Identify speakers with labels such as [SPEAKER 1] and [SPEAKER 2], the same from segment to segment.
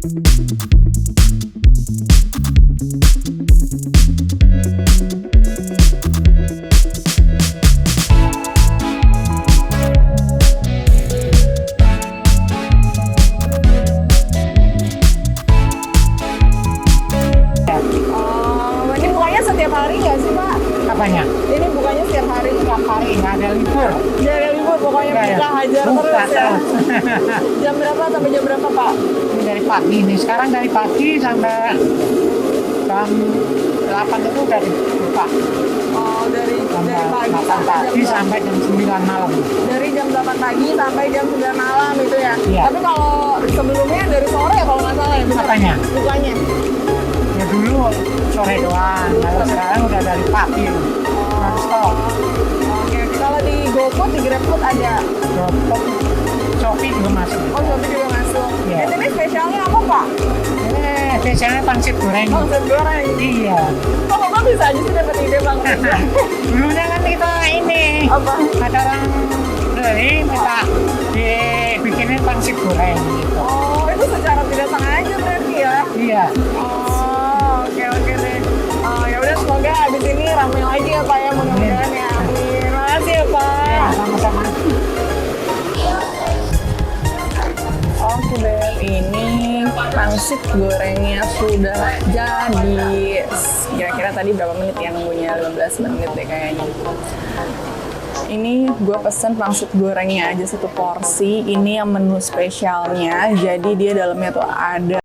[SPEAKER 1] Ini bukanya setiap hari nggak sih, Pak?
[SPEAKER 2] Apanya?
[SPEAKER 1] Ini bukanya setiap hari?
[SPEAKER 2] Setiap hari, nggak ada libur.
[SPEAKER 1] Nggak ada libur, pokoknya
[SPEAKER 2] Nggak
[SPEAKER 1] buka
[SPEAKER 2] ya?
[SPEAKER 1] hajar
[SPEAKER 2] Buka
[SPEAKER 1] terus ya.
[SPEAKER 2] terus.
[SPEAKER 1] Jam berapa sampai jam berapa, Pak?
[SPEAKER 2] Ini dari pagi nih, sekarang dari pagi sampai jam 8 itu udah dibuka.
[SPEAKER 1] Oh, dari pagi
[SPEAKER 2] 8 pagi sampai jam 9 malam.
[SPEAKER 1] dari jam 8 pagi sampai jam 9 malam itu ya.
[SPEAKER 2] Iya.
[SPEAKER 1] Tapi kalau sebelumnya dari sore ya kalau nggak salah ya. bener?
[SPEAKER 2] Apanya?
[SPEAKER 1] Bukanya.
[SPEAKER 2] Ya dulu sore doang, kalau sekarang udah dari pagi. Non-stop.
[SPEAKER 1] Oke, kalau di GoFood, di GrabFood ada.
[SPEAKER 2] Dropbox, Shopee juga masuk.
[SPEAKER 1] Oh, Shopee juga masuk.
[SPEAKER 2] Iya.
[SPEAKER 1] Di sini spesialnya apa, Pak?
[SPEAKER 2] Biasanya pangsit goreng.
[SPEAKER 1] Oh, nasi goreng.
[SPEAKER 2] Iya.
[SPEAKER 1] Kok Bapak bisa aja sih dapat ide Bang?
[SPEAKER 2] Dulunya kan kita ini,
[SPEAKER 1] Apa?
[SPEAKER 2] ada orang beli minta dibikinin pangsit goreng gitu.
[SPEAKER 1] Oh, itu secara tidak sengaja berarti ya?
[SPEAKER 2] Iya.
[SPEAKER 1] Oh, oke deh. Ya udah, semoga abis ini ramai lagi ya Pak ya, mudah-mudahan ya. Amin. Makasih ya Pak.
[SPEAKER 2] Ya, sama-sama.
[SPEAKER 1] Oke deh, ini pangsit gorengnya sudah jadi. Kira-kira tadi berapa menit ya nunggunya? 15 menit deh kayaknya. Ini gue pesen pangsit gorengnya aja satu porsi. Ini yang menu spesialnya. Jadi dia dalamnya tuh ada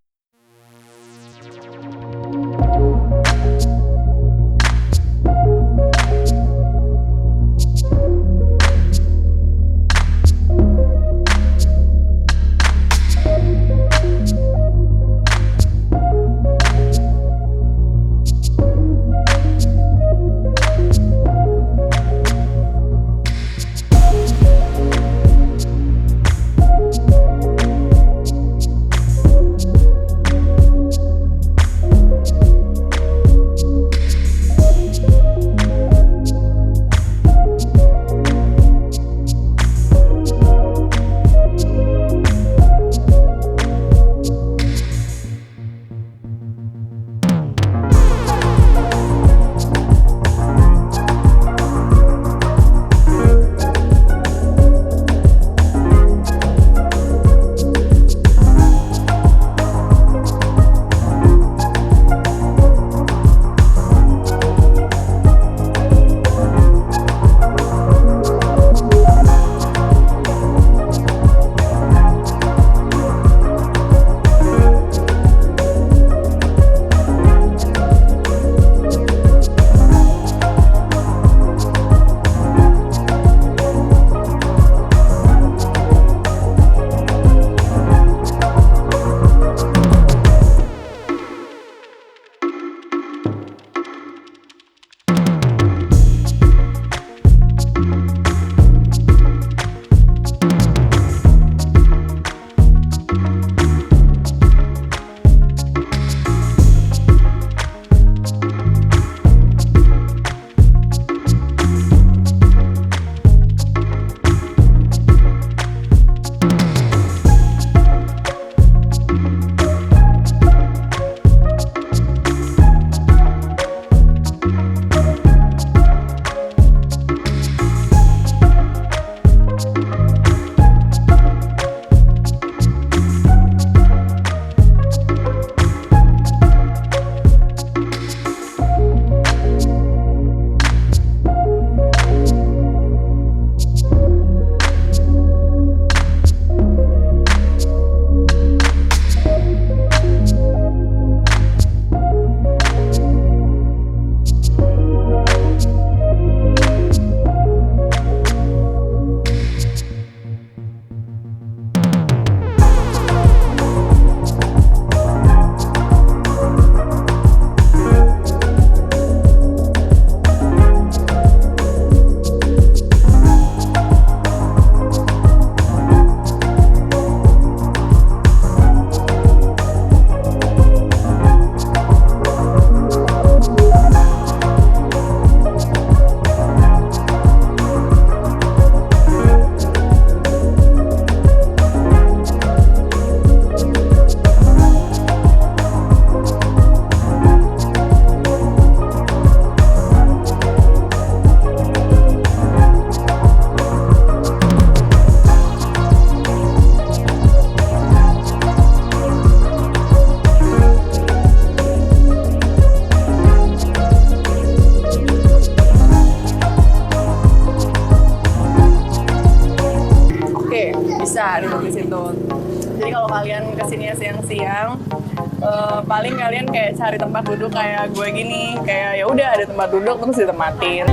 [SPEAKER 1] paling kalian kayak cari tempat duduk kayak gue gini, kayak ya udah ada tempat duduk terus ditempatin.